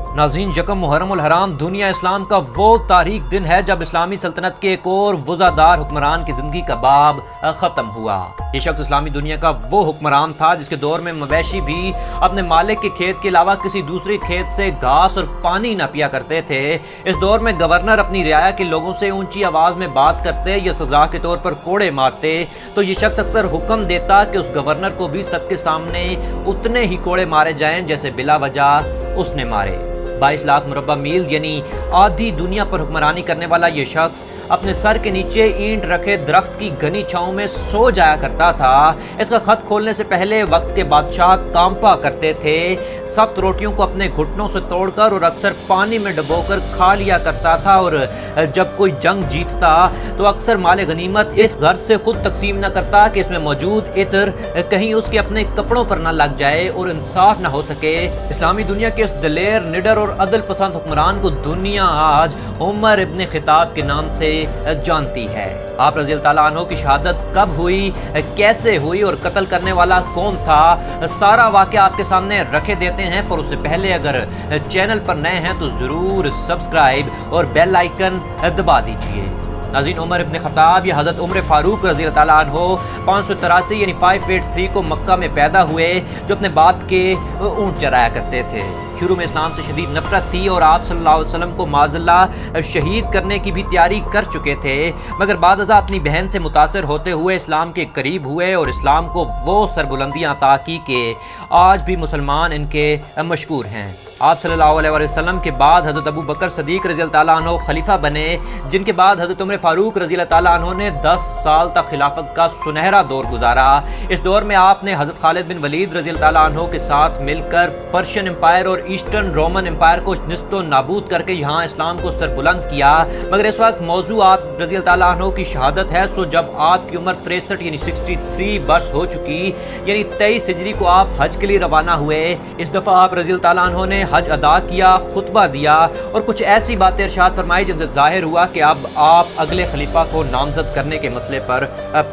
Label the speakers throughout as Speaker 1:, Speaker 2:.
Speaker 1: नाज़रीन, यकम मुहर्रम उल हराम दुनिया इस्लाम का वो तारीख दिन है जब इस्लामी सल्तनत के एक और वज़ादार हुक्मरान की ज़िंदगी का बाब ख़त्म हुआ। ये शख्स इस्लामी दुनिया का वो हुक्मरान था जिसके दौर में मवेशी भी अपने मालिक के खेत के अलावा किसी दूसरे खेत से घास और पानी न पिया करते थे। इस दौर में गवर्नर अपनी रियाया के लोगों से ऊंची आवाज़ में बात करते या सज़ा के तौर पर कोड़े मारते तो ये शख्स अक्सर हुक्म देता कि उस गवर्नर को भी सबके सामने उतने ही कोड़े मारे जाएं जैसे बिला वजह उसने मारे। 22 लाख मुरब्बा मील यानी आधी दुनिया पर हुक्मरानी करने वाला ये शख्स अपने सर के नीचे ईंट रखे दरख्त की घनी छांव में सो जाया करता था। इसका खत खोलने से पहले वक्त के बादशाह कांपा करते थे। सख्त रोटियों को अपने घुटनों से तोड़कर और अक्सर पानी में डुबोकर खा लिया करता था और जब कोई जंग जीतता तो अक्सर माले गनीमत इस घर से खुद तकसीम न करता कि इसमें मौजूद इत्र कहीं उसके अपने कपड़ों पर न लग जाए और इंसाफ न हो सके। इस्लामी दुनिया के इस दलेर, निडर और अदल पसंद हुक्मरान को दुनिया आज उमर इब्न खिताब के नाम से जानती है। आप रज़ी अल्लाह तआला अन्हु की शहादत कब हुई, कैसे हुई और कत्ल करने वाला कौन था, सारा वाक़या आपके सामने रखे देते हैं। पर उससे पहले अगर चैनल पर नए हैं तो ज़रूर सब्सक्राइब और बेल आइकन दबा दीजिए। नाज़रीन, उमर इब्न खत्ताब या हज़रत उमर फ़ारूक रज़ी अल्लाह तआला अन्हु 583 यानी 583 को मक्का में पैदा हुए, जो अपने बाप के ऊँट चराया करते थे। शुरू में इस्लाम से शदीद नफरत थी और आप सल्लल्लाहु अलैहि वसल्लम को माज़अल्लाह शहीद करने की भी तैयारी कर चुके थे, मगर बाद अज़ा अपनी बहन से मुतासर होते हुए इस्लाम के करीब हुए और इस्लाम को वो सरबुलंदियाँ अता की कि आज भी मुसलमान इनके मशहूर हैं। आप सल्लल्लाहु अलैहि वसल्लम के बाद हज़रत अबू बकर सदीक रज़ी अल्लाह तआला अन्हु खलीफा बने, जिनके बाद हज़रत उमर फ़ारूक रज़ी अल्लाह तआला अन्हु ने 10 साल तक खिलाफत का सुनहरा दौर गुजारा। इस दौर में आपने हज़रत खालिद बिन वलीद रज़ी अल्लाह तआला अन्हु के साथ मिलकर पर्शियन एम्पायर और ईस्टर्न रोमन एम्पायर को निस्तो नाबूद करके यहाँ इस्लाम को सरबुलंद किया। मगर इस वक्त मौजू आप रज़ी अल्लाह तआला अन्हु की शहादत है। सो जब आपकी उम्र 63 यानी 63 वर्ष हो चुकी, यानी 23 हिजरी को आप हज के लिए रवाना हुए। इस दफ़ा आप रज़ी अल्लाह तआला अन्हु ने हज अदा किया, खुतबा दिया और कुछ ऐसी बातें इरशाद फरमाई जिनसे जाहिर हुआ कि अब आप अगले खलीफा को नामजद करने के मसले पर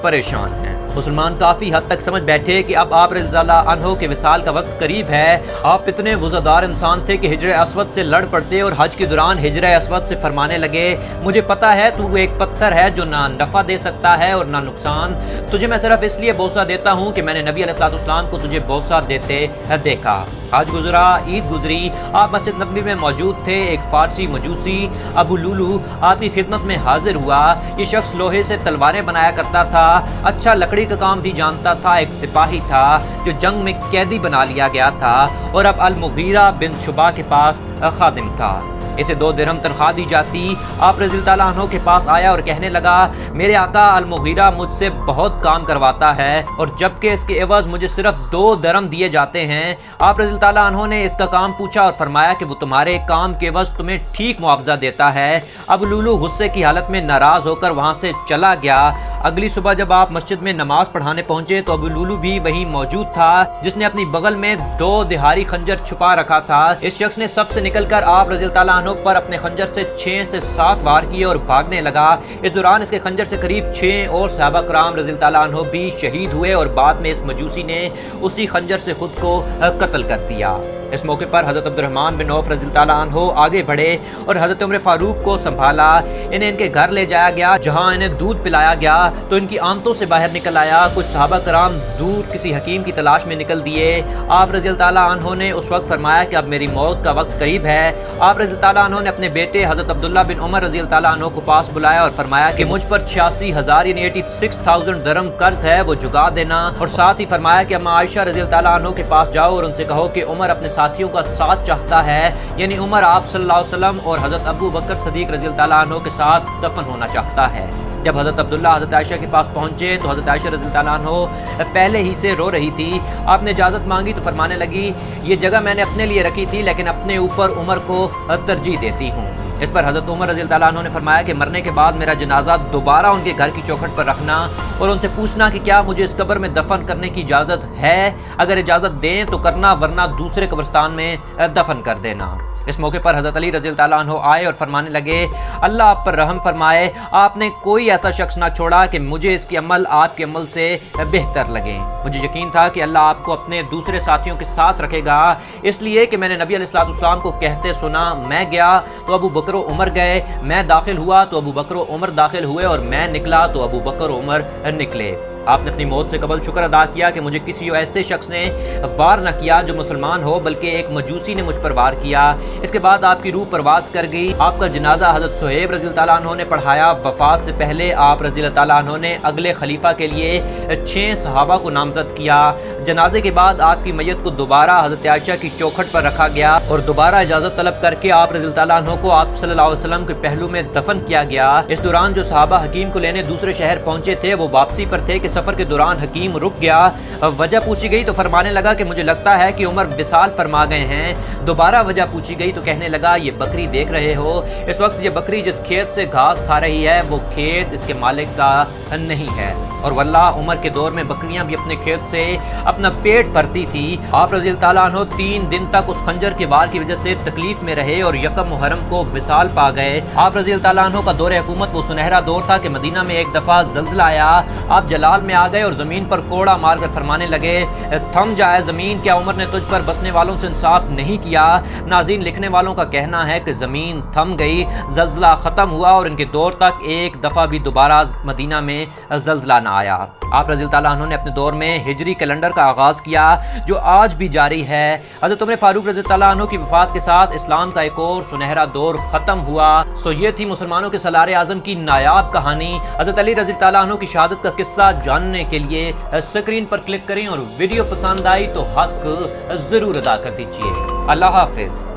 Speaker 1: परेशान हैं। मुसलमान काफ़ी हद तक समझ बैठे कि अब आप रज़ी अल्लाह अन्हु के विसाल का वक्त करीब है। आप इतने वज़ादार इंसान थे कि हिजर अस्वद से लड़ पड़ते और हज के दौरान हिजर अस्वद से फरमाने लगे, मुझे पता है तू एक पत्थर है जो ना नफ़ा दे सकता है और ना नुकसान। तुझे मैं सिर्फ इसलिए बोसा देता हूँ कि मैंने नबी अलैहिस्सलाम को तुझे बोसा देते देखा। आज गुजरा, ईद गुजरी, आप मस्जिद नबवी में मौजूद थे। एक फारसी मजूसी अबू लुलू आपकी खिदमत में हाजिर हुआ। ये शख्स लोहे से तलवारें बनाया करता था, अच्छा लकड़ी का काम भी जानता था, एक सिपाही था जो जंग में कैदी बना लिया गया था और अब अल-मुगीरा बिन शुबा के पास खादिम था। इसे 2 दिरहम तनख्वाह दी जाती। आप रज़ी अल्लाह अन्हु के पास आया और कहने लगा, मेरे आका अल-मुगीरा मुझसे बहुत काम करवाता है और जबकि इसके एवज मुझे सिर्फ 2 दिरहम दिए जाते हैं। आप रज़ी अल्लाह अन्हु ने इसका काम पूछा और फरमाया कि वो तुम्हारे काम के एवज तुम्हें ठीक मुआवजा देता है। अब लुलू गुस्से की हालत में नाराज होकर वहाँ से चला गया। अगली सुबह जब आप मस्जिद में नमाज पढ़ाने पहुंचे तो अबू लुलू भी वहीं मौजूद था, जिसने अपनी बगल में 2 दिहारी खंजर छुपा रखा था। इस शख्स ने सबसे निकलकर आप रज़ी अल्लाह अन्हु पर अपने खंजर से 6 से 7 वार किए और भागने लगा। इस दौरान इसके खंजर से करीब 6 और सहाबा कराम रज़ी अल्लाह अन्हु भी शहीद हुए और बाद में इस मजूसी ने उसी खंजर से खुद को कत्ल कर दिया। इस मौके पर हज़रत अब्दुर्रहमान बिन औफ रज़ी अल्लाह अन्हु आगे बढ़े और हज़रत उमर फ़ारूक को संभाला। इन्हें इनके घर ले जाया गया, जहां इन्हें दूध पिलाया गया तो इनकी आंतों से बाहर निकल आया। कुछ सहाबा कराम दूर किसी हकीम की तलाश में निकल दिए। आप रज़ी अल्लाह अन्हु ने उस वक्त फरमाया कि अब मेरी मौत का वक्त करीब है। आप रज़ी अल्लाह अन्हु ने अपने बेटे हज़रत अब्दुल्ला बिन उमर रज़ी अल्लाह अन्हु को पास बुलाया और फरमाया कि मुझ पर 86,000 यानी 86,000 दरम कर्ज है, वो चुका देना। और साथ ही फरमाया कि अम्मा आयशा रज़ी अल्लाह अन्हु के पास जाओ और उनसे कहो कि उमर अपने साथियों का साथ चाहता है, यानी उमर आप सल्लल्लाहु अलैहि वसल्लम और हज़रत अबू बकर सदीक रज़ी अल्लाह अन्हु के साथ दफन होना चाहता है। जब हज़रत अब्दुल्ला हज़रत आयशा के पास पहुँचे तो हज़रत आयशा रज़ी अल्लाह अन्हु पहले ही से रो रही थी। आपने इजाज़त मांगी तो फरमाने लगी, ये जगह मैंने अपने लिए रखी थी लेकिन अपने ऊपर उमर को तरजीह देती हूँ। इस पर हज़रत उमर रज़ी अल्लाह अन्हु ने फरमाया कि मरने के बाद मेरा जनाजा दोबारा उनके घर की चौखट पर रखना और उनसे पूछना कि क्या मुझे इस कब्र में दफन करने की इजाज़त है। अगर इजाज़त दें तो करना, वरना दूसरे कब्रिस्तान में दफन कर देना। اس موقع پر حضرت علی رضی اللہ عنہ آئے اور فرمانے لگے اللہ آپ پر رحم فرمائے، آپ نے کوئی ایسا شخص نہ چھوڑا کہ مجھے اس کی عمل آپ کے عمل سے بہتر لگے۔ مجھے یقین تھا کہ اللہ آپ کو اپنے دوسرے ساتھیوں کے ساتھ رکھے گا، اس لیے کہ میں نے نبی علیہ السلام کو کہتے سنا، میں گیا تو ابو بکر و عمر گئے، میں داخل ہوا تو ابو بکر و عمر داخل ہوئے، اور میں نکلا تو ابو بکر و عمر نکلے۔ آپ نے اپنی موت سے قبل شکر ادا کیا کہ مجھے کسی ایسے شخص نے وار نہ کیا جو مسلمان ہو، بلکہ ایک مجوسی نے مجھ پر وار کیا۔ اس کے بعد آپ کی روح پرواز کر گئی۔ آپ کا جنازہ حضرت صہیب رضی اللہ عنہ نے پڑھایا۔ وفات سے پہلے آپ رضی اللہ عنہ نے اگلے خلیفہ کے لیے 6 صحابہ کو نامزد کیا۔ جنازے کے بعد آپ کی میت کو دوبارہ حضرت عائشہ کی چوکھٹ پر رکھا گیا اور دوبارہ اجازت طلب کر کے آپ رضی اللہ عنہ کو آپ صلی اللہ علیہ وسلم کے پہلو میں دفن کیا گیا۔ اس دوران جو صحابہ حکیم کو لینے دوسرے شہر پہنچے تھے وہ واپسی پر تھے کہ سفر کے دوران حکیم رک گیا۔ وجہ پوچھی گئی تو فرمانے لگا کہ مجھے لگتا ہے کہ عمر وصال فرما گئے ہیں۔ دوبارہ وجہ پوچھی گئی تو کہنے لگا یہ بکری دیکھ رہے ہو، اس وقت یہ بکری جس کھیت سے گھاس کھا رہی ہے وہ کھیت اس کے مالک کا نہیں ہے، اور واللہ عمر کے دور میں بکریاں بھی اپنے کھیت سے اپنا پیٹ بھرتی تھی۔ آپ رضی اللہ عنہ 3 دن تک اس خنجر کے وار کی وجہ سے تکلیف میں رہے اور یکم محرم کو وصال پا گئے۔ آپ رضی اللہ عنہ کا دور حکومت وہ سنہرا دور تھا کہ مدینہ میں ایک دفعہ زلزلہ آیا۔ آپ جلال میں آ گئے اور زمین پر کوڑا مار کر فرمانے لگے تھم جائے زمین، کیا عمر نے تجھ پر بسنے والوں سے انصاف نہیں کیا؟ ناظرین، لکھنے والوں کا کہنا ہے کہ زمین تھم گئی، زلزلہ ختم ہوا اور ان کے دور تک ایک دفعہ بھی دوبارہ مدینہ میں زلزلہ نہ آیا۔ آپ رضی اللہ عنہ نے اپنے دور میں ہجری کیلنڈر کا آغاز کیا جو آج بھی جاری ہے۔ حضرت عمر فاروق رضی اللہ عنہ کی وفات کے ساتھ اسلام کا ایک اور سنہرا دور ختم ہوا۔ یہ تھی مسلمانوں کے سالار اعظم کی نایاب کہانی۔ حضرت علی رضی اللہ عنہ کی شہادت کا قصہ جاننے کے لیے اسکرین پر کلک کریں، اور ویڈیو پسند آئی تو حق ضرور ادا کر دیجیے۔ اللہ حافظ۔